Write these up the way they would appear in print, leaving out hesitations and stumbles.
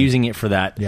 using it for that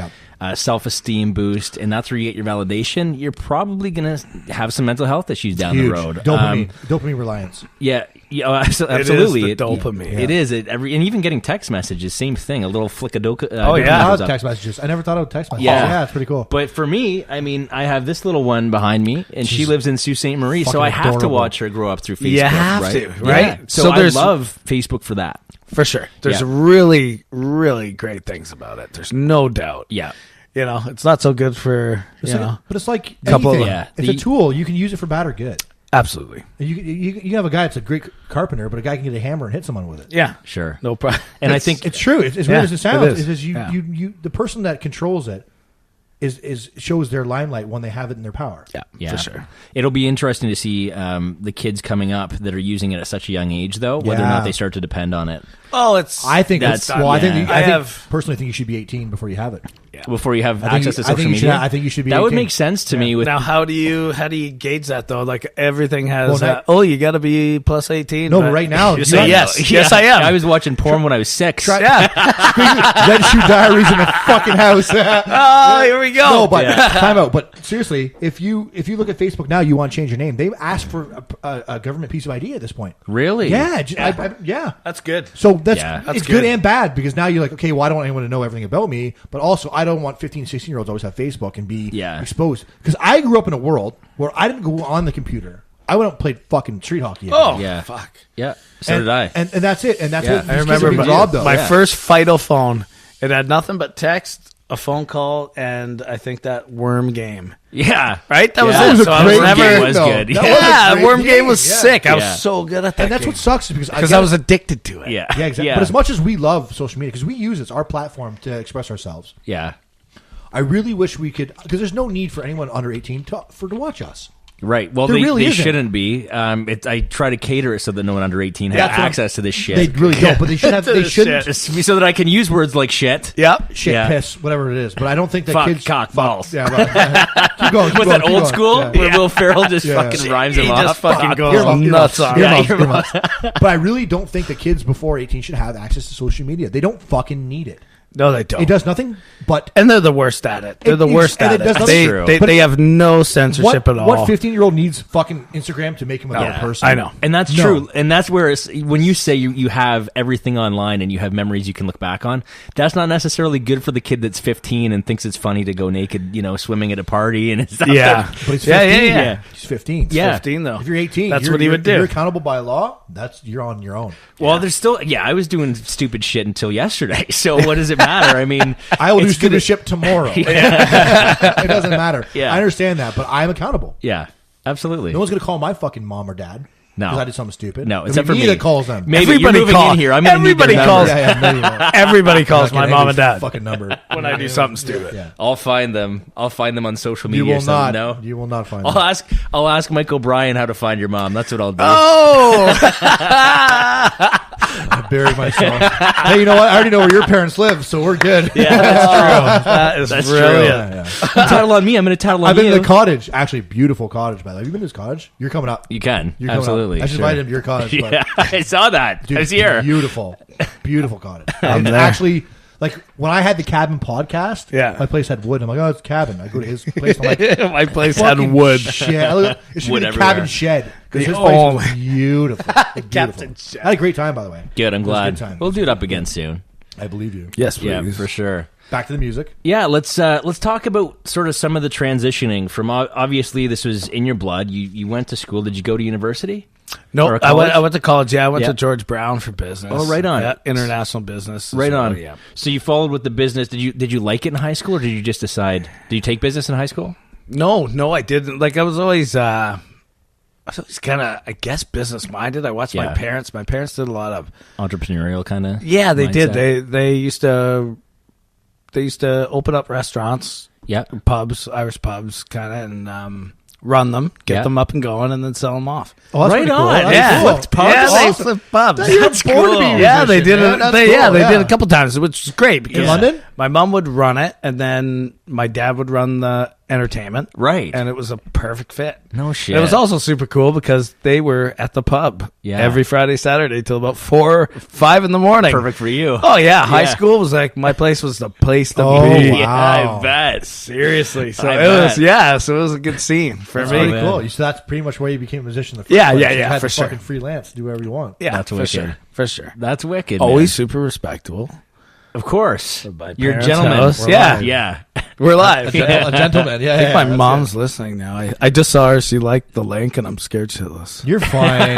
self-esteem boost, and that's where you get your validation, you're probably going to have some mental health issues down the road. Dopamine reliance. Yeah, absolutely. It is the dopamine. It is. And even getting text messages, same thing. A little flick of dopamine. I love text messages. I never thought of text messages. Yeah, it's pretty cool. But for me, I mean, I have this little one behind me, and she lives in Sault Ste. Marie, so I have to watch her grow up through Facebook. You have to, right? Yeah. So I love Facebook for that. For sure. There's really, really great things about it. There's no doubt. Yeah. You know, it's not so good for, but it's like couple anything. It's a tool. You can use it for bad or good. Absolutely. You have a guy that's a great carpenter, but a guy can get a hammer and hit someone with it. Yeah. Sure. No problem. And I think it's true. It's weird as it sounds. It is. The person that controls it is shows their limelight when they have it in their power. Yeah, for sure. It'll be interesting to see the kids coming up that are using it at such a young age, though, whether or not they start to depend on it. Oh, I think that's. Well, I personally think you should be 18 before you have it. Yeah. Before you have access to social media. I think you should be. That 18. would make sense to me. Now, how do you gauge that though? Like everything has. You got to be plus 18. No, but right now you say yes. Yes, I am. I was watching porn when I was 6. Red Shoe Diaries in the fucking house. Here we go. No, but time out. But seriously, if you look at Facebook now, you want to change your name. They've asked for a government piece of ID at this point. Really? Yeah. That's good. So it's good and bad because now you're like, okay, well, I don't want anyone to know everything about me, but also I don't want 15, 16-year-olds always have Facebook and be exposed. Because I grew up in a world where I didn't go on the computer. I went out and played fucking street hockey. Fuck. Yeah. So did I. And that's it. And that's what I remember my first Fido phone. It had nothing but text, a phone call, and I think that worm game. Yeah. Right? That was it. So I was never was good. The worm game was sick. I was so good at that. And that's what sucks because I was addicted to it. Yeah. Yeah, exactly. Yeah. But as much as we love social media, because we use it, it's our platform to express ourselves. Yeah. I really wish we could, because there's no need for anyone under 18 to watch us. Right. Well, they shouldn't be. I try to cater it so that no one under 18 has access to this shit. They really don't, but they should have. They shouldn't. So that I can use words like shit. Yep. Shit, piss, whatever it is. But I don't think that fuck, kids cock, balls. Yeah. Keep going. Was that old school where Will Ferrell just fucking rhymes them off? Just fucking goes nuts on it. But I really don't think the kids before 18 should have access to social media. They don't fucking need it. No, they don't. It does nothing but... And they're the worst at it. They're the worst at it. They have no censorship at all. What 15-year-old needs fucking Instagram to make him a better person? I know. And that's true. And that's where when you say you have everything online and you have memories you can look back on, that's not necessarily good for the kid that's 15 and thinks it's funny to go naked, swimming at a party and stuff. Yeah. But he's 15. Yeah. He's 15. Yeah. 15, though. If you're 18, that's what he would do. You're accountable by law. You're on your own. Well, there's still... Yeah, I was doing stupid shit until yesterday. So what does it matter? I mean... I will do stupid shit tomorrow. It doesn't matter. I understand that, but I'm accountable. Yeah, absolutely. No one's going to call my fucking mom or dad. No, because I did something stupid. No, except for me that calls them. Maybe everybody calls in here. Everybody calls. Everybody calls my mom and dad. Fucking number when I do something stupid. Yeah. I'll find them. I'll find them on social media. You will not. No, you will not find them. I'll ask Mike O'Brien how to find your mom. That's what I'll do. Oh. I buried myself. Hey, you know what? I already know where your parents live, so we're good. Yeah, that's true. That's brilliant. Yeah. Tattle on me. I'm going to tattle on you. I've been to the cottage. Actually, beautiful cottage, by the way. Have you been to this cottage? You're coming up. You can. Absolutely. I just invited him to your cottage. Yeah, I saw that. Dude, I was here. Beautiful. Beautiful cottage. It's actually... Like, when I had the cabin podcast, my place had wood. I'm like, oh, it's a cabin. I go to his place. I'm like, my place had wood. Shed. It should be the cabin shed. Because his place was beautiful. Captain Shed. I had a great time, by the way. Good, I'm glad. We'll do it up again soon. I believe you. Yes, please. Yeah, for sure. Back to the music. Yeah, let's talk about sort of some of the transitioning from, obviously, this was in your blood. You went to school. Did you go to university? No, I went to college. Yeah, I went to George Brown for business. Oh, right on. Yeah, international business. Right on. Yeah. So you followed with the business. Did you like it in high school, or did you just decide? Did you take business in high school? No, I didn't. Like I was always kind of, I guess, business minded. I watched my parents. My parents did a lot of entrepreneurial kind of. Yeah, they did. They used to open up restaurants. Yeah, pubs, Irish pubs, kind of, and run them, get them up and going, and then sell them off. Oh, that's right on. Cool. Yeah, cool. Flipped pubs. Yeah, they flipped pubs. That's cool. Yeah, they did it. They did a couple times, which was great. Because in London, my mom would run it, and then my dad would run the entertainment. Right. And it was a perfect fit. No shit. It was also super cool because they were at the pub every Friday, Saturday till about 4, 5 in the morning. Perfect for you. Oh, yeah. High school was like, my place was the place to be. Wow. Yeah, I bet. Seriously. So I it bet. was, so it was a good scene for That's me. pretty cool. So that's pretty much where you became a musician. The first Yeah, place. yeah, You yeah, had for to sure. fucking freelance, do whatever you want. Yeah, That's for wicked. sure. For sure. That's wicked. Always man. super respectable. Of course. By You're a parents' gentleman. house. We're Yeah. live. Yeah. We're live. A gentleman. Yeah, I think my that's mom's listening now. I just saw her. She liked the link, and I'm scared shitless. it. You're fine.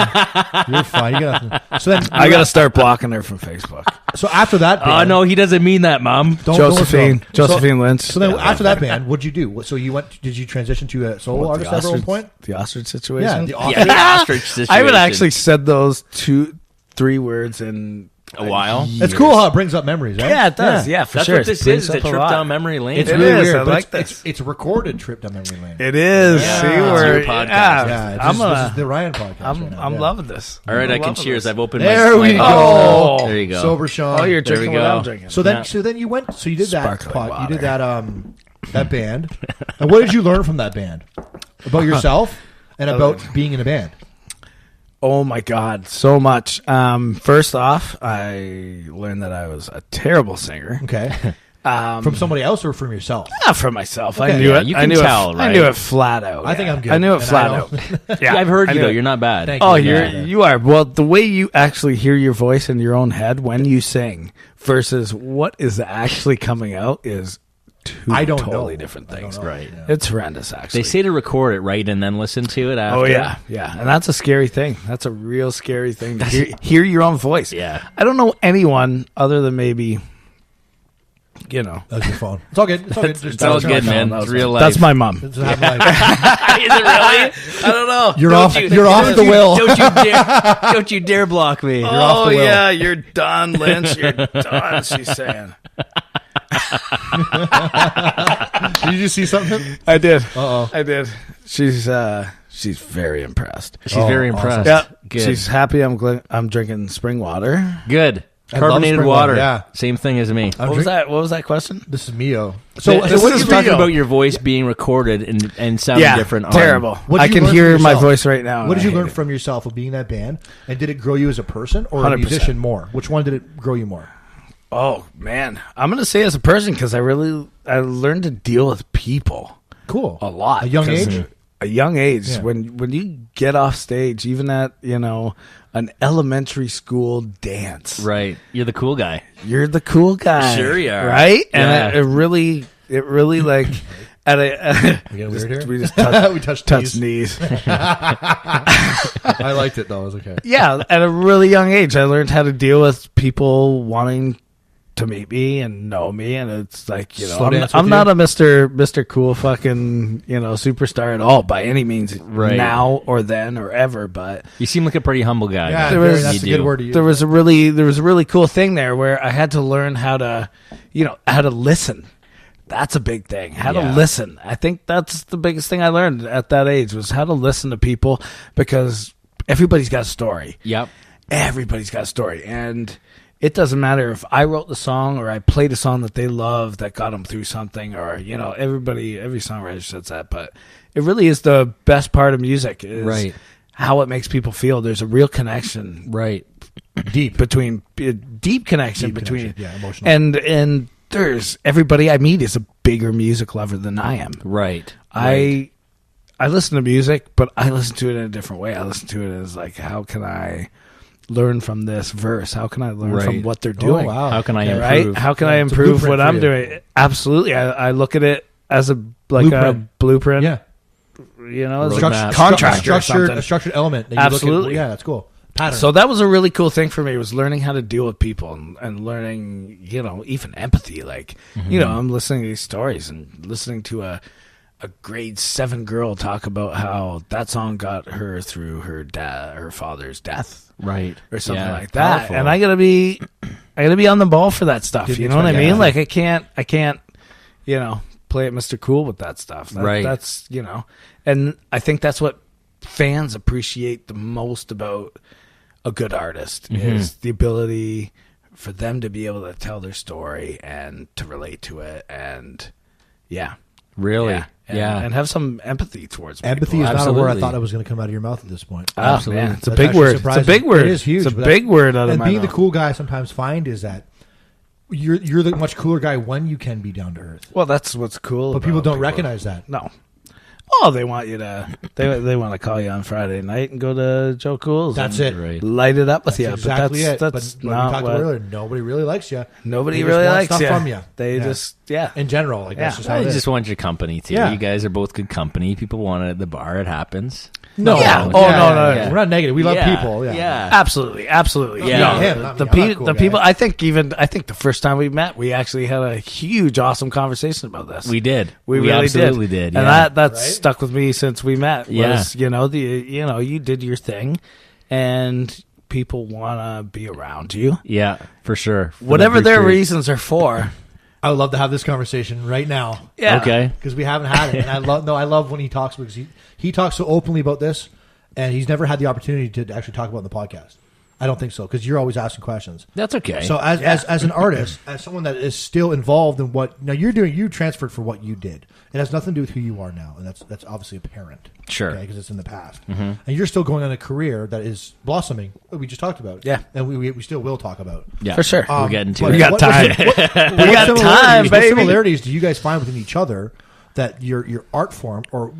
You're fine. So then I got to start blocking her from Facebook. So after that, Oh, band, no, he doesn't mean that, Mom. don't Josephine Lynch. So then after that band, what'd you do? So you went? Did you transition to a solo artist at one point? The ostrich situation. Yeah, the Yeah, the ostrich situation. I haven't actually said those 2-3 words in A while? years. It's cool how it brings up memories, right? Yeah, it does. Yeah, for That's sure. what this brings is. It's a up trip lot. down memory lane. It's It really is. weird. I but like it's a recorded trip down memory lane. It is. Yeah. See, It's we're your podcast. Yeah, I'm this is the Ryan podcast. I'm right now. I'm Yeah. loving this. All right, I'm I can loving cheers. this. I've opened There my we go. Oh. There you go. Sober Sean. Oh, you're There we drinking what go. I'm drinking. So then you went. So you did that Sparkling pod. You did water. that band. And what did you learn from that band about yourself and about being in a band? Oh my God, so much. First off, I learned that I was a terrible singer. Okay, from somebody else or from yourself? Not for myself. Okay. I knew Yeah, it. you I can knew tell, it. right? I knew it flat out. I think yeah. I'm good. I knew it And flat I out. don't- Yeah, I've heard I you, knew though. it. You're not bad. Thank Oh, Yeah. you are. Well, the way you actually hear your voice in your own head when you sing versus what is actually coming out is two I don't totally know. different I don't things. know. Right. Yeah. It's horrendous, actually. They say to record it, right, and then listen to it after. Oh yeah, yeah, and that's a scary thing. That's a real scary thing to hear your own voice. Yeah. I don't know anyone other than maybe, That's your phone. It's all good. It's all good. It's all good, man. It's real life. That's my mom. It's happened like- Is it really? I don't know. You're Don't off. you- You're off don't the you- will. Don't you dare block me. off Oh the will. yeah, you're done, Lynch. You're done. She's saying. Did you just see something? I did. Uh-oh. I did. She's very impressed. She's very awesome. impressed. Yeah, Good. she's happy. I'm drinking spring water. Good. I love Carbonated spring water. water, yeah. Same thing as me. I'm What was drink- that? What was that question? This is Mio. So So this what is you talking Mio? about your voice being recorded and sounding Yeah, different. terrible. What I did you can learn hear from my yourself? voice right now. What did and you I learn hate from yourself of being in that band? And did it grow you as a person or a 100%. musician more? Which one did it grow you more? it. Oh man, I'm gonna say as a person because I learned to deal with people Cool. a lot. A young 'cause age? A young age. Yeah. When you get off stage, even at an elementary school dance, Right. You're the cool guy. you're the cool guy. Sure you are. Right? Yeah. And it really like at a We get weird here? we just touched, We touched knees. I liked it though. It was okay. Yeah, at a really young age, I learned how to deal with people wanting to meet me and know me, and it's like Slow dance I'm with not you? a Mr. Cool fucking superstar at all by any means, Right. now or then or ever. But You seem like a pretty humble guy. Yeah, There very- was- that's a You good do. word to use. there was a really cool thing there where I had to learn how to listen. That's a big thing. How to Yeah. listen. I think that's the biggest thing I learned at that age was how to listen to people because everybody's got a story. Yep. Everybody's got a story, and it doesn't matter if I wrote the song or I played a song that they love that got them through something, or every songwriter says that, but it really is the best part of music is Right. how it makes people feel. There's a real connection Right. deep connection Deep between connection. Yeah, emotional. and there's everybody I meet is a bigger music lover than I am. Right. I listen to music, but I listen to it in a different way. I listen to it as like, how can I learn from this verse? How can I learn from Right. what they're doing? Oh, wow. How can I Yeah, improve? right? How can I It's a improve blueprint what for I'm you. doing? Absolutely. I look at it as a blueprint. Yeah. As Roadmap. a contractor. or structured, something. a structured element. That you Absolutely. Look at. Yeah, that's cool. Pattern. So that was a really cool thing for me, was learning how to deal with people and learning, even empathy. Like, I'm listening to these stories and listening to a grade 7 girl talk about how that song got her through her father's death, Right. or something Yeah, like that. powerful. And I gotta be on the ball for that stuff. Didn't You know what I expect mean? that. Like I can't, play it Mr. Cool with that stuff. Right. That's and I think that's what fans appreciate the most about a good artist is the ability for them to be able to tell their story and to relate to it. And yeah, Really? Yeah. And have some empathy towards people. Empathy is not a word I thought it was going to come out of your mouth at this point. Absolutely. Man, it's a big word. It's a big word. It is huge. It's a big word out of my mouth. And being the cool guy I sometimes find is that you're the much cooler guy when you can be down to earth. Well, that's what's cool. But people don't recognize that. No. Oh, they want you to. They want to call you on Friday night and go to Joe Cool's. That's it. Right. Light it up with you. Exactly but it. that's but not we talked about earlier. Nobody really likes you. Nobody really likes stuff you. From you. They just in general. Like that's just how They it is. just want your company too. Yeah. You guys are both good company. People want it at the bar. It happens. No. Yeah. No. We're not negative. We love people. Yeah. Absolutely. Yeah. No, the people. I think the first time we met, we actually had a huge, awesome conversation about this. We did. We really absolutely did. And yeah. that's stuck with me since we met. Was, Yeah. you did your thing, and people want to be around you. Yeah, for sure. Whatever their reasons are for. I would love to have this conversation right now. Yeah. Okay. Because we haven't had it. And I love when he talks, because he talks so openly about this, and he's never had the opportunity to actually talk about it in the podcast. I don't think so, because you're always asking questions. That's okay. So as an artist, as someone that is still involved in what now you're doing, you transferred for what you did. It has nothing to do with who you are now, and that's obviously apparent. Sure. Because it's in the past, and you're still going on a career that is blossoming. We just talked about, and we still will talk about, yeah, for sure. We'll get into it. We got time. We got time, baby. What similarities do you guys find within each other that your art form, or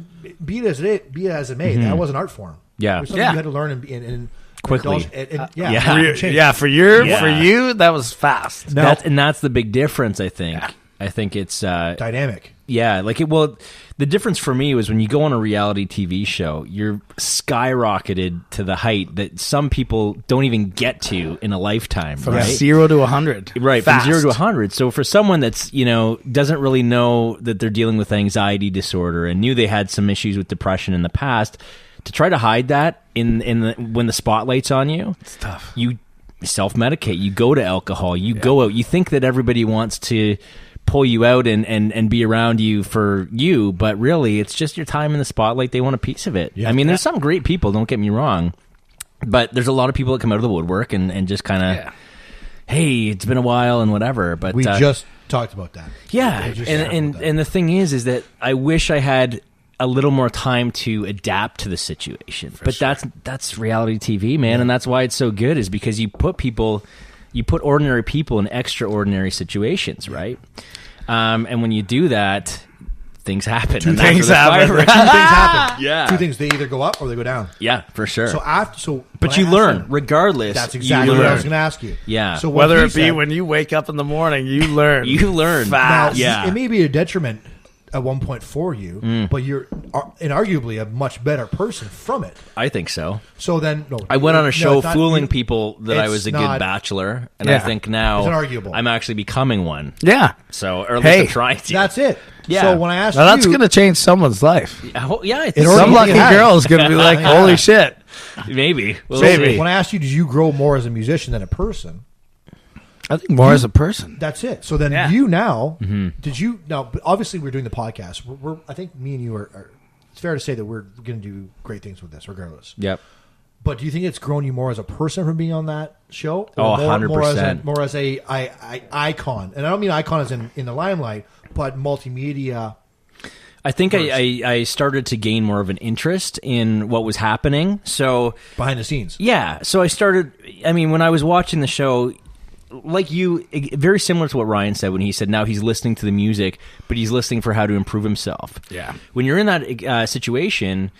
be it as it may, that was an art form. Yeah. It was something you had to learn and quickly. For you, that was fast. That's the big difference, I think. Yeah. I think it's dynamic. Yeah, the difference for me was when you go on a reality TV show, you're skyrocketed to the height that some people don't even get to in a lifetime. From right? 0 to 100. Right, fast. from 0 to 100. So for someone that's, doesn't really know that they're dealing with anxiety disorder and knew they had some issues with depression in the past, to try to hide that when the spotlight's on you, it's tough. You self-medicate, you go to alcohol, you go out, you think that everybody wants to pull you out and be around you for you, but really it's just your time in the spotlight. They want a piece of it. I mean, there's some great people, don't get me wrong, but there's a lot of people that come out of the woodwork and just kind of, hey, it's been a while and whatever. But we just talked about that. Yeah, and the thing is that I wish I had a little more time to adapt to the situation. But that's reality TV, man, and that's why it's so good, is because you put ordinary people in extraordinary situations, right? And when you do that, things happen. Two things happen. Yeah. Two things. They either go up or they go down. Yeah, for sure. But you learn, regardless. That's exactly what I was going to ask you. Yeah. So whether it be when you wake up in the morning, you learn. You learn fast. Now, it may be a detriment at one point for you, but you're inarguably a much better person from it. I think so. So then, I went on a show fooling people that I was a good bachelor, and I think now I'm actually becoming one. Yeah. So, or at least I'm trying to. That's it. Yeah. So when I asked that's going to change someone's life. Yeah, I think some lucky girl is going to be like, holy shit. Maybe. Maybe. When I asked you, did you grow more as a musician than a person? I think more as a person. That's it. So then you now, did you now? Obviously, we're doing the podcast. I think me and you are. It's fair to say that we're going to do great things with this, regardless. Yep. But do you think it's grown you more as a person from being on that show? Or 100%. More as a icon, and I don't mean icon as in the limelight, but multimedia. I think I started to gain more of an interest in what was happening. So behind the scenes, yeah. So I started. I mean, when I was watching the show, like you, very similar to what Ryan said when he said now he's listening to the music, but he's listening for how to improve himself. Yeah. When you're in that situation,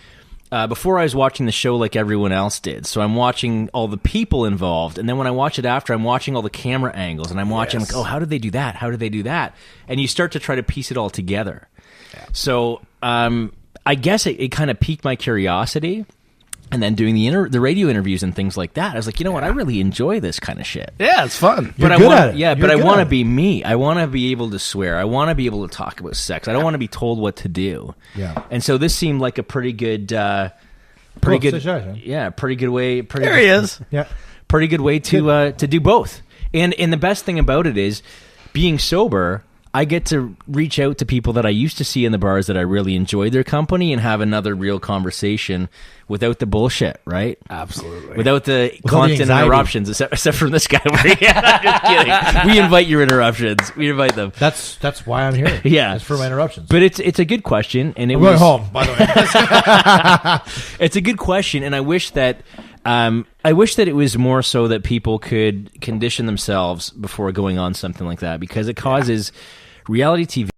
before I was watching the show like everyone else did. So I'm watching all the people involved, and then when I watch it after, I'm watching all the camera angles, and I'm watching like, oh, how did they do that? How did they do that? And you start to try to piece it all together. Yeah. So I guess it kind of piqued my curiosity. And then doing the radio interviews and things like that, I was like, you know what? I really enjoy this kind of shit. Yeah, it's fun. But I want to be me. I want to be able to swear. I want to be able to talk about sex. I don't want to be told what to do. Yeah. And so this seemed like a pretty good way. There he is. Yeah. Pretty good way to do both. And the best thing about it is, being sober, I get to reach out to people that I used to see in the bars that I really enjoyed their company and have another real conversation without the bullshit, right? Absolutely. Without the constant interruptions, except from this guy. I'm just kidding. We invite your interruptions. We invite them. That's why I'm here. Yeah. It's for my interruptions. But it's a good question. And I'm going home, by the way. It's a good question, and I wish that it was more so that people could condition themselves before going on something like that, because it causes reality TV